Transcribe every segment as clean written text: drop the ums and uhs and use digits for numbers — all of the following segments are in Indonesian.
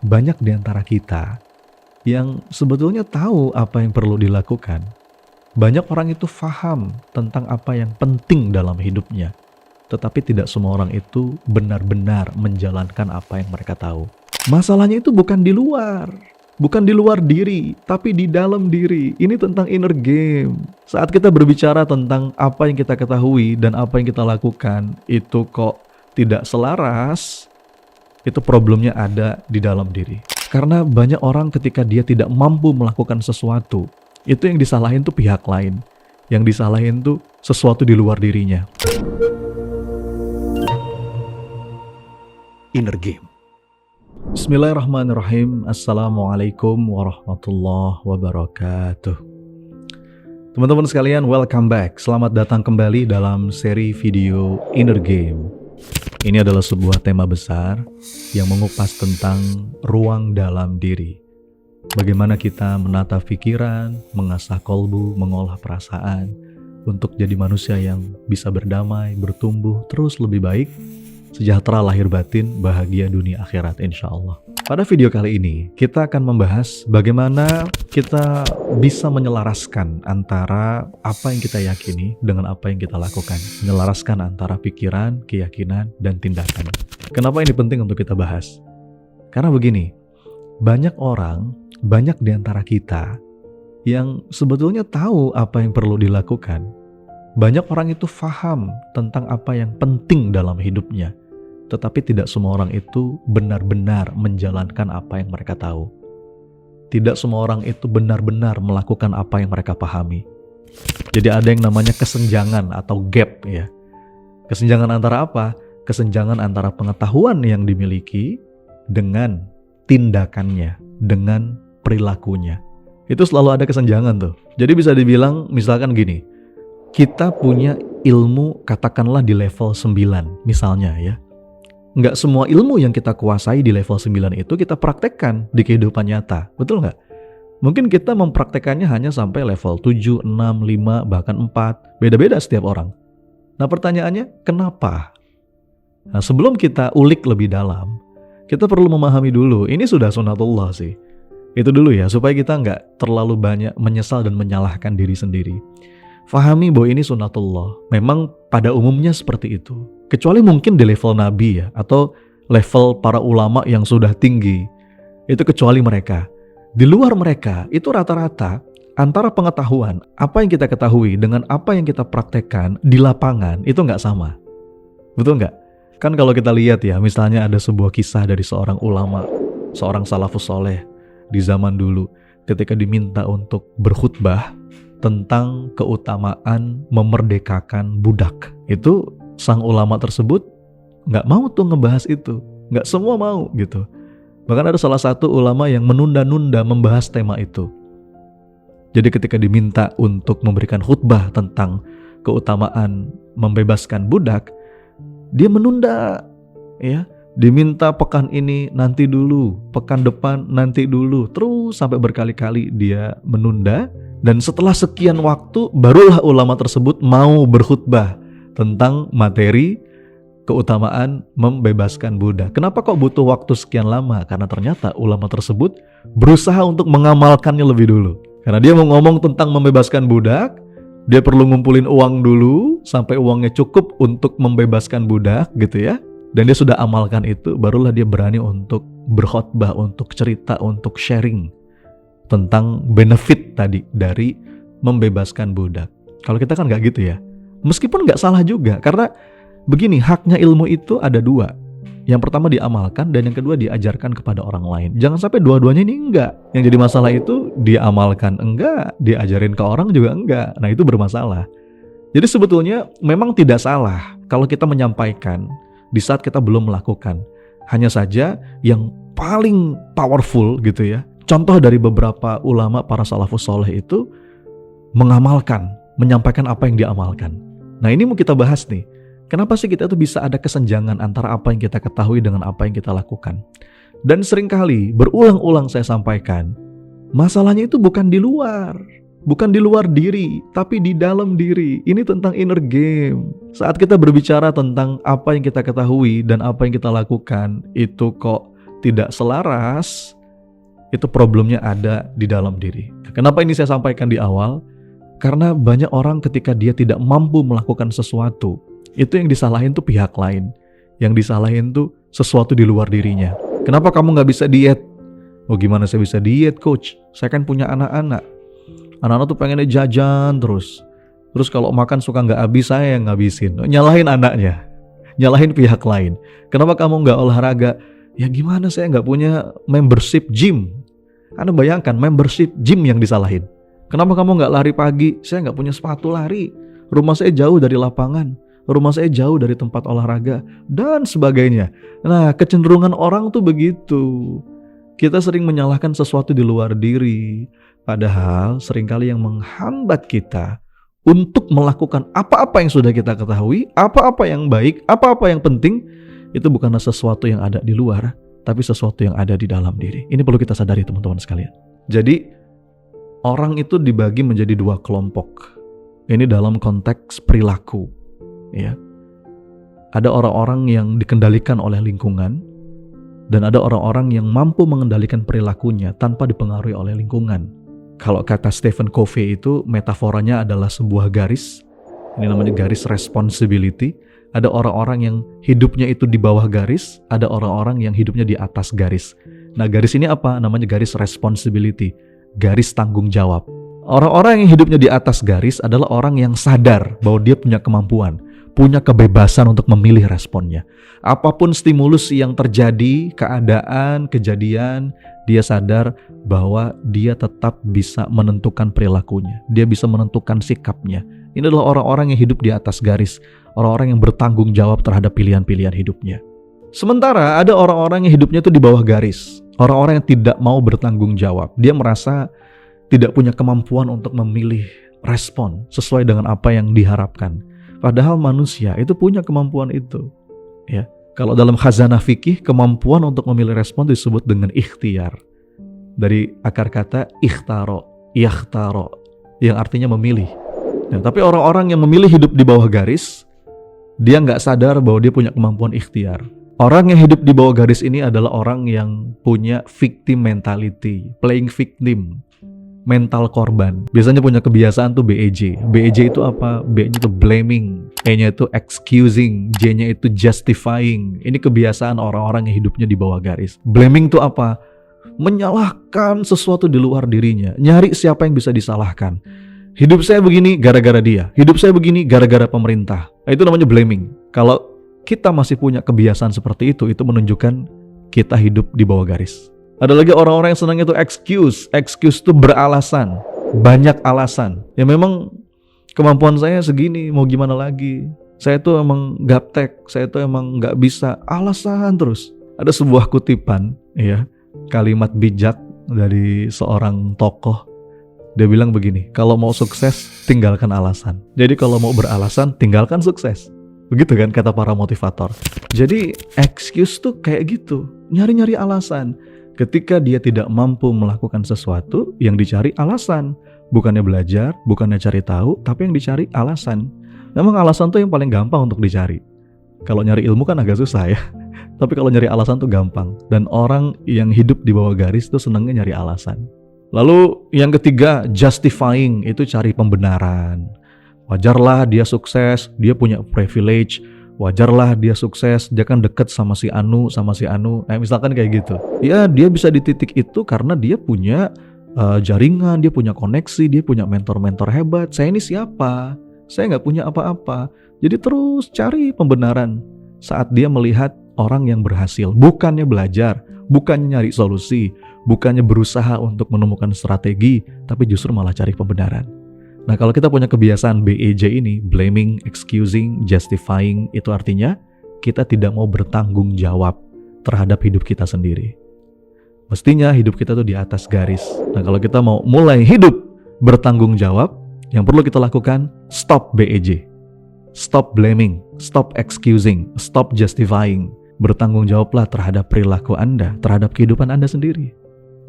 banyak di antara kita yang sebetulnya tahu apa yang perlu dilakukan. Banyak orang itu paham tentang apa yang penting dalam hidupnya, tetapi tidak semua orang itu benar-benar menjalankan apa yang mereka tahu. Masalahnya itu bukan di luar diri, tapi di dalam diri. Ini tentang inner game. Saat kita berbicara tentang apa yang kita ketahui dan apa yang kita lakukan, itu kok tidak selaras, itu problemnya ada di dalam diri. Karena banyak orang ketika dia tidak mampu melakukan sesuatu, itu yang disalahin tuh pihak lain. Yang disalahin tuh sesuatu di luar dirinya. Inner game. Bismillahirrahmanirrahim. Assalamualaikum warahmatullahi wabarakatuh. Teman-teman sekalian, welcome back. Selamat datang kembali dalam seri video Inner Game. Ini adalah sebuah tema besar yang mengupas tentang ruang dalam diri. Bagaimana kita menata pikiran, mengasah kolbu, mengolah perasaan untuk jadi manusia yang bisa berdamai, bertumbuh, terus lebih baik, sejahtera lahir batin, bahagia dunia akhirat insya-Allah. Pada video kali ini, kita akan membahas bagaimana kita bisa menyelaraskan antara apa yang kita yakini dengan apa yang kita lakukan. Menyelaraskan antara pikiran, keyakinan, dan tindakan. Kenapa ini penting untuk kita bahas? Karena begini, banyak di antara kita yang sebetulnya tahu apa yang perlu dilakukan. Banyak orang itu paham tentang apa yang penting dalam hidupnya, tetapi tidak semua orang itu benar-benar menjalankan apa yang mereka tahu. Tidak semua orang itu benar-benar melakukan apa yang mereka pahami. Jadi ada yang namanya kesenjangan atau gap ya. Kesenjangan antara apa? Kesenjangan antara pengetahuan yang dimiliki dengan tindakannya, dengan perilakunya. Itu selalu ada kesenjangan tuh. Jadi bisa dibilang misalkan gini, kita punya ilmu katakanlah di level 9 misalnya ya. Nggak semua ilmu yang kita kuasai di level 9 itu kita praktekkan di kehidupan nyata. Betul nggak? Mungkin kita mempraktekannya hanya sampai level 7, 6, 5, bahkan 4. Beda-beda setiap orang. Nah pertanyaannya, kenapa? Nah sebelum kita ulik lebih dalam, kita perlu memahami dulu, ini sudah sunatullah sih. Itu dulu ya, supaya kita nggak terlalu banyak menyesal dan menyalahkan diri sendiri. Fahami bahwa ini sunatullah. Memang pada umumnya seperti itu. Kecuali mungkin di level nabi ya, atau level para ulama yang sudah tinggi. Itu kecuali mereka. Di luar mereka, itu rata-rata antara pengetahuan, apa yang kita ketahui dengan apa yang kita praktekkan di lapangan, itu nggak sama. Betul nggak? Kan kalau kita lihat ya, misalnya ada sebuah kisah dari seorang ulama, seorang salafus soleh di zaman dulu, ketika diminta untuk berkhutbah tentang keutamaan memerdekakan budak. Itu sang ulama tersebut nggak mau tuh ngebahas itu. Nggak semua mau gitu. Bahkan ada salah satu ulama yang menunda-nunda membahas tema itu. Jadi ketika diminta untuk memberikan khutbah tentang keutamaan membebaskan budak, dia menunda ya. Diminta pekan ini nanti dulu, pekan depan nanti dulu, terus sampai berkali-kali dia menunda. Dan setelah sekian waktu, barulah ulama tersebut mau berkhutbah tentang materi keutamaan membebaskan budak. Kenapa kok butuh waktu sekian lama? Karena ternyata ulama tersebut berusaha untuk mengamalkannya lebih dulu. Karena dia mau ngomong tentang membebaskan budak, dia perlu ngumpulin uang dulu, sampai uangnya cukup untuk membebaskan budak gitu ya. Dan dia sudah amalkan itu, barulah dia berani untuk berkhutbah, untuk cerita, untuk sharing tentang benefit tadi dari membebaskan budak. Kalau kita kan nggak gitu ya. Meskipun nggak salah juga, karena begini, haknya ilmu itu ada dua. Yang pertama diamalkan dan yang kedua diajarkan kepada orang lain. Jangan sampai dua-duanya ini enggak. Yang jadi masalah itu diamalkan enggak, diajarin ke orang juga enggak. Nah itu bermasalah. Jadi sebetulnya memang tidak salah kalau kita menyampaikan di saat kita belum melakukan. Hanya saja yang paling powerful gitu ya, contoh dari beberapa ulama para salafus soleh itu mengamalkan, menyampaikan apa yang diamalkan. Nah ini mau kita bahas nih. Kenapa sih kita tuh bisa ada kesenjangan antara apa yang kita ketahui dengan apa yang kita lakukan? Dan seringkali berulang-ulang saya sampaikan, masalahnya itu bukan di luar diri, tapi di dalam diri. Ini tentang inner game. Saat kita berbicara tentang apa yang kita ketahui dan apa yang kita lakukan, itu kok tidak selaras, itu problemnya ada di dalam diri. Kenapa ini saya sampaikan di awal? Karena banyak orang ketika dia tidak mampu melakukan sesuatu, itu yang disalahin tuh pihak lain. Yang disalahin tuh sesuatu di luar dirinya. Kenapa kamu nggak bisa diet? Oh gimana saya bisa diet coach? Saya kan punya anak-anak. Anak-anak tuh pengennya jajan terus. Terus kalau makan suka nggak habis, saya yang ngabisin. Nyalahin anaknya. Nyalahin pihak lain. Kenapa kamu nggak olahraga? Ya gimana saya nggak punya membership gym. Anda bayangkan membership gym yang disalahin. Kenapa kamu nggak lari pagi? Saya nggak punya sepatu lari. Rumah saya jauh dari lapangan. Rumah saya jauh dari tempat olahraga. Dan sebagainya. Nah kecenderungan orang tuh begitu. Kita sering menyalahkan sesuatu di luar diri. Padahal seringkali yang menghambat kita untuk melakukan apa-apa yang sudah kita ketahui, apa-apa yang baik, apa-apa yang penting, itu bukanlah sesuatu yang ada di luar, tapi sesuatu yang ada di dalam diri. Ini perlu kita sadari teman-teman sekalian. Jadi, orang itu dibagi menjadi dua kelompok. Ini dalam konteks perilaku. Ya. Ada orang-orang yang dikendalikan oleh lingkungan, dan ada orang-orang yang mampu mengendalikan perilakunya tanpa dipengaruhi oleh lingkungan. Kalau kata Stephen Covey itu metaforanya adalah sebuah garis. Ini namanya garis responsibility. Ada orang-orang yang hidupnya itu di bawah garis, ada orang-orang yang hidupnya di atas garis. Nah garis ini apa? Namanya garis responsibility, garis tanggung jawab. Orang-orang yang hidupnya di atas garis adalah orang yang sadar bahwa dia punya kemampuan, punya kebebasan untuk memilih responnya. Apapun stimulus yang terjadi, keadaan, kejadian, dia sadar bahwa dia tetap bisa menentukan perilakunya. Dia bisa menentukan sikapnya. Ini adalah orang-orang yang hidup di atas garis. Orang-orang yang bertanggung jawab terhadap pilihan-pilihan hidupnya. Sementara ada orang-orang yang hidupnya itu di bawah garis. Orang-orang yang tidak mau bertanggung jawab. Dia merasa tidak punya kemampuan untuk memilih respon sesuai dengan apa yang diharapkan. Padahal manusia itu punya kemampuan itu. Ya. Kalau dalam khazanah fikih, kemampuan untuk memilih respon disebut dengan ikhtiar. Dari akar kata ikhtaro, yakhtaro, yang artinya memilih. Nah, tapi orang-orang yang memilih hidup di bawah garis, dia nggak sadar bahwa dia punya kemampuan ikhtiar. Orang yang hidup di bawah garis ini adalah orang yang punya victim mentality, playing victim, mental korban. Biasanya punya kebiasaan tuh BEJ. BEJ itu apa? B-nya itu blaming, E-nya itu excusing, J-nya itu justifying. Ini kebiasaan orang-orang yang hidupnya di bawah garis. Blaming itu apa? Menyalahkan sesuatu di luar dirinya, nyari siapa yang bisa disalahkan. Hidup saya begini gara-gara dia, hidup saya begini gara-gara pemerintah. Nah, itu namanya blaming. Kalau kita masih punya kebiasaan seperti itu menunjukkan kita hidup di bawah garis. Ada lagi orang-orang yang senang itu excuse. Excuse itu beralasan, banyak alasan. Ya memang kemampuan saya segini, mau gimana lagi? Saya tuh emang gaptek, saya tuh emang gak bisa. Alasan terus. Ada sebuah kutipan, ya, kalimat bijak dari seorang tokoh. Dia bilang begini, kalau mau sukses, tinggalkan alasan. Jadi kalau mau beralasan, tinggalkan sukses. Begitu kan kata para motivator. Jadi excuse tuh kayak gitu, nyari-nyari alasan. Ketika dia tidak mampu melakukan sesuatu, yang dicari alasan. Bukannya belajar, bukannya cari tahu, tapi yang dicari alasan. Memang alasan tuh yang paling gampang untuk dicari. Kalau nyari ilmu kan agak susah ya. Tapi kalau nyari alasan tuh gampang. Dan orang yang hidup di bawah garis tuh senangnya nyari alasan. Lalu yang ketiga, justifying, itu cari pembenaran. Wajarlah dia sukses, dia punya privilege. Wajarlah dia sukses, dia kan deket sama si Anu. Misalkan kayak gitu. Ya dia bisa di titik itu karena dia punya jaringan, dia punya koneksi, dia punya mentor-mentor hebat. Saya ini siapa? Saya gak punya apa-apa. Jadi terus cari pembenaran saat dia melihat orang yang berhasil. Bukannya belajar, bukannya nyari solusi, bukannya berusaha untuk menemukan strategi, tapi justru malah cari pembenaran. Nah kalau kita punya kebiasaan BEJ ini, blaming, excusing, justifying, itu artinya kita tidak mau bertanggung jawab terhadap hidup kita sendiri. Mestinya hidup kita tuh di atas garis. Nah kalau kita mau mulai hidup bertanggung jawab, yang perlu kita lakukan, stop BEJ. Stop blaming, stop excusing, stop justifying. Bertanggung jawablah terhadap perilaku Anda, terhadap kehidupan Anda sendiri.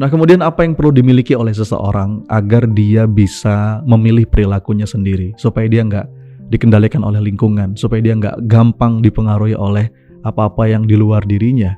Nah kemudian apa yang perlu dimiliki oleh seseorang agar dia bisa memilih perilakunya sendiri, supaya dia nggak dikendalikan oleh lingkungan, supaya dia nggak gampang dipengaruhi oleh apa-apa yang di luar dirinya.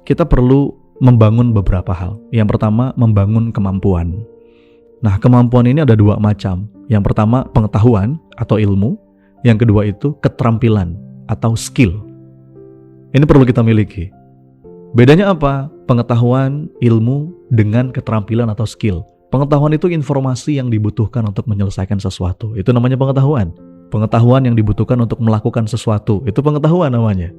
Kita perlu membangun beberapa hal. Yang pertama, membangun kemampuan. Nah, kemampuan ini ada dua macam. Yang pertama, pengetahuan atau ilmu. Yang kedua itu keterampilan atau skill. Ini perlu kita miliki. Bedanya apa? Pengetahuan, ilmu dengan keterampilan atau skill. Pengetahuan itu informasi yang dibutuhkan untuk menyelesaikan sesuatu. Itu namanya pengetahuan. Pengetahuan yang dibutuhkan untuk melakukan sesuatu. Itu pengetahuan namanya.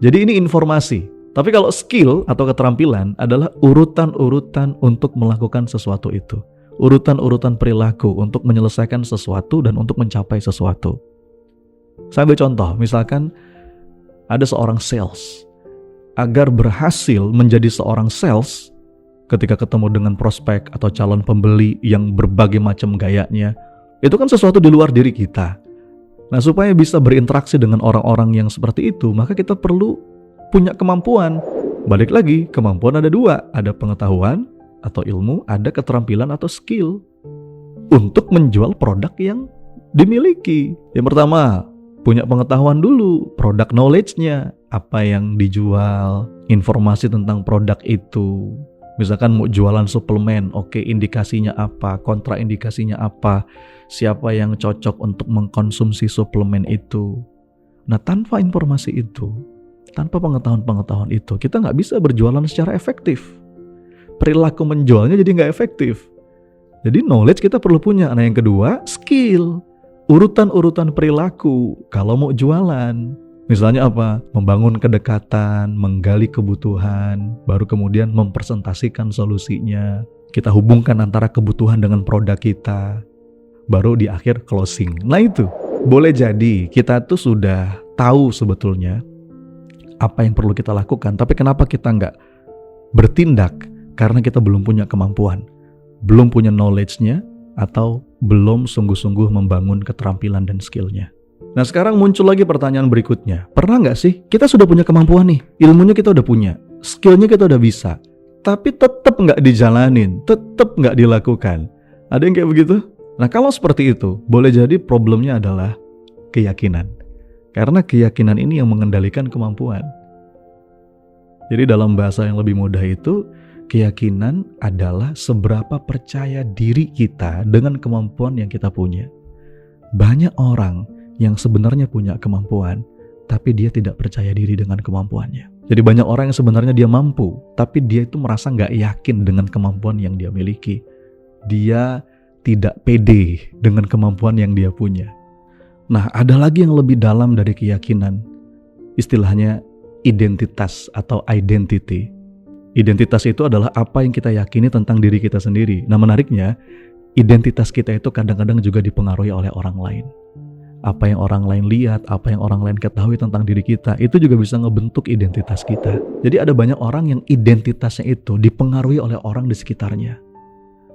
Jadi ini informasi. Tapi kalau skill atau keterampilan adalah urutan-urutan untuk melakukan sesuatu itu. Urutan-urutan perilaku untuk menyelesaikan sesuatu dan untuk mencapai sesuatu. Saya ambil contoh, misalkan ada seorang sales. Agar berhasil menjadi seorang sales, ketika ketemu dengan prospek atau calon pembeli yang berbagai macam gayanya, itu kan sesuatu di luar diri kita. Nah, supaya bisa berinteraksi dengan orang-orang yang seperti itu, maka kita perlu punya kemampuan. Balik lagi, kemampuan ada dua. Ada pengetahuan atau ilmu, ada keterampilan atau skill untuk menjual produk yang dimiliki. Yang pertama, punya pengetahuan dulu, produk knowledge-nya, apa yang dijual, informasi tentang produk itu. Misalkan mau jualan suplemen, oke, indikasinya apa, kontraindikasinya apa, siapa yang cocok untuk mengkonsumsi suplemen itu. Nah, tanpa informasi itu, tanpa pengetahuan-pengetahuan itu, kita nggak bisa berjualan secara efektif. Perilaku menjualnya jadi nggak efektif. Jadi knowledge kita perlu punya. Nah, yang kedua, skill. Urutan-urutan perilaku kalau mau jualan. Misalnya apa? Membangun kedekatan, menggali kebutuhan, baru kemudian mempresentasikan solusinya. Kita hubungkan antara kebutuhan dengan produk kita, baru di akhir closing. Nah itu, boleh jadi kita tuh sudah tahu sebetulnya apa yang perlu kita lakukan, tapi kenapa kita nggak bertindak? Karena kita belum punya kemampuan, belum punya knowledge-nya, atau belum sungguh-sungguh membangun keterampilan dan skill-nya. Nah, sekarang muncul lagi pertanyaan berikutnya. Pernah nggak sih kita sudah punya kemampuan nih, ilmunya kita udah punya, skill-nya kita udah bisa, tapi tetap nggak dijalanin, tetap nggak dilakukan? Ada yang kayak begitu? Nah, kalau seperti itu, boleh jadi problemnya adalah keyakinan. Karena keyakinan ini yang mengendalikan kemampuan. Jadi dalam bahasa yang lebih mudah itu, keyakinan adalah seberapa percaya diri kita dengan kemampuan yang kita punya. Banyak orang yang sebenarnya punya kemampuan, tapi dia tidak percaya diri dengan kemampuannya. Jadi banyak orang yang sebenarnya dia mampu, tapi dia itu merasa nggak yakin dengan kemampuan yang dia miliki. Dia tidak pede dengan kemampuan yang dia punya. Nah, ada lagi yang lebih dalam dari keyakinan. Istilahnya identitas atau identity. Identitas itu adalah apa yang kita yakini tentang diri kita sendiri. Nah, menariknya, identitas kita itu kadang-kadang juga dipengaruhi oleh orang lain. Apa yang orang lain lihat, apa yang orang lain ketahui tentang diri kita, itu juga bisa ngebentuk identitas kita. Jadi ada banyak orang yang identitasnya itu dipengaruhi oleh orang di sekitarnya.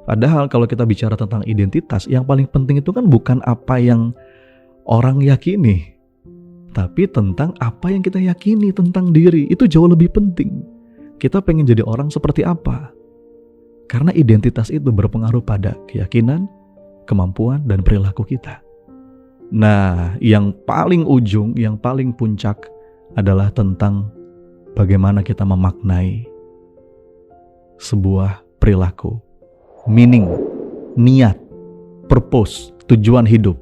Padahal kalau kita bicara tentang identitas, yang paling penting itu kan bukan apa yang orang yakini, tapi tentang apa yang kita yakini tentang diri. Itu jauh lebih penting. Kita pengen jadi orang seperti apa? Karena identitas itu berpengaruh pada keyakinan, kemampuan, dan perilaku kita. Nah, yang paling ujung, yang paling puncak adalah tentang bagaimana kita memaknai sebuah perilaku, meaning, niat, purpose, tujuan hidup.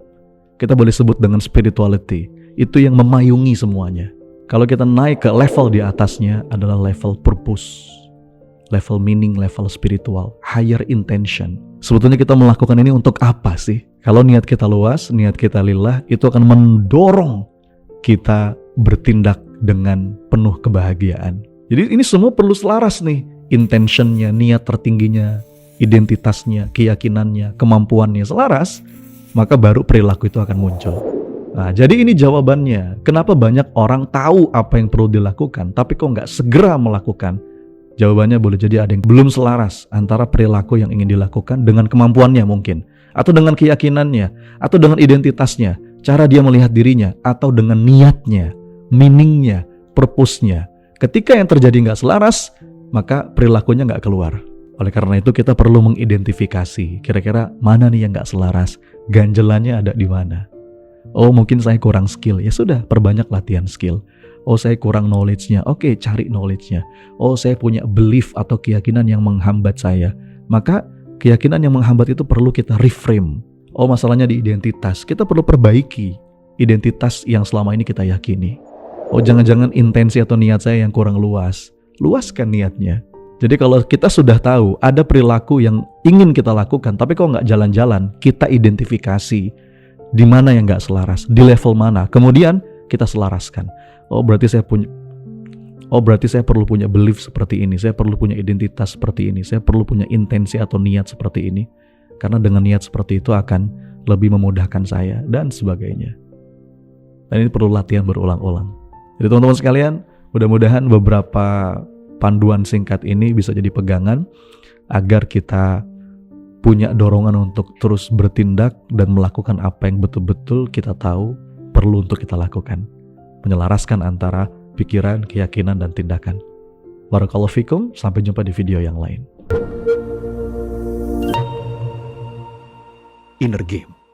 Kita boleh sebut dengan spirituality. Itu yang memayungi semuanya. Kalau kita naik ke level di atasnya adalah level purpose, level meaning, level spiritual, higher intention. Sebetulnya kita melakukan ini untuk apa sih? Kalau niat kita luas, niat kita lillah, itu akan mendorong kita bertindak dengan penuh kebahagiaan. Jadi ini semua perlu selaras nih. Intentionnya, niat tertingginya, identitasnya, keyakinannya, kemampuannya selaras, maka baru perilaku itu akan muncul. Nah, jadi ini jawabannya. Kenapa banyak orang tahu apa yang perlu dilakukan, tapi kok nggak segera melakukan? Jawabannya boleh jadi ada yang belum selaras antara perilaku yang ingin dilakukan dengan kemampuannya mungkin, atau dengan keyakinannya, atau dengan identitasnya, cara dia melihat dirinya, atau dengan niatnya, meaningnya, purpose-nya. Ketika yang terjadi nggak selaras, maka perilakunya nggak keluar. Oleh karena itu kita perlu mengidentifikasi, kira-kira mana nih yang nggak selaras, ganjelannya ada di mana. Oh, mungkin saya kurang skill. Ya sudah, perbanyak latihan skill. Oh, saya kurang knowledge-nya. Oke, cari knowledge-nya. Oh, saya punya belief atau keyakinan yang menghambat saya. Maka keyakinan yang menghambat itu perlu kita reframe. Oh, masalahnya di identitas. Kita perlu perbaiki identitas yang selama ini kita yakini. Oh, jangan-jangan intensi atau niat saya yang kurang luas. Luaskan niatnya. Jadi kalau kita sudah tahu ada perilaku yang ingin kita lakukan, tapi kok nggak jalan-jalan, kita identifikasi di mana yang nggak selaras, di level mana. Kemudian kita selaraskan. Oh, berarti saya perlu punya belief seperti ini. Saya perlu punya identitas seperti ini. Saya perlu punya intensi atau niat seperti ini. Karena dengan niat seperti itu akan lebih memudahkan saya dan sebagainya. Dan ini perlu latihan berulang-ulang. Jadi teman-teman sekalian, mudah-mudahan beberapa panduan singkat ini bisa jadi pegangan agar kita punya dorongan untuk terus bertindak dan melakukan apa yang betul-betul kita tahu perlu untuk kita lakukan. Menyelaraskan antara pikiran, keyakinan, dan tindakan. Barakallahu fikum, sampai jumpa di video yang lain. Inner Game.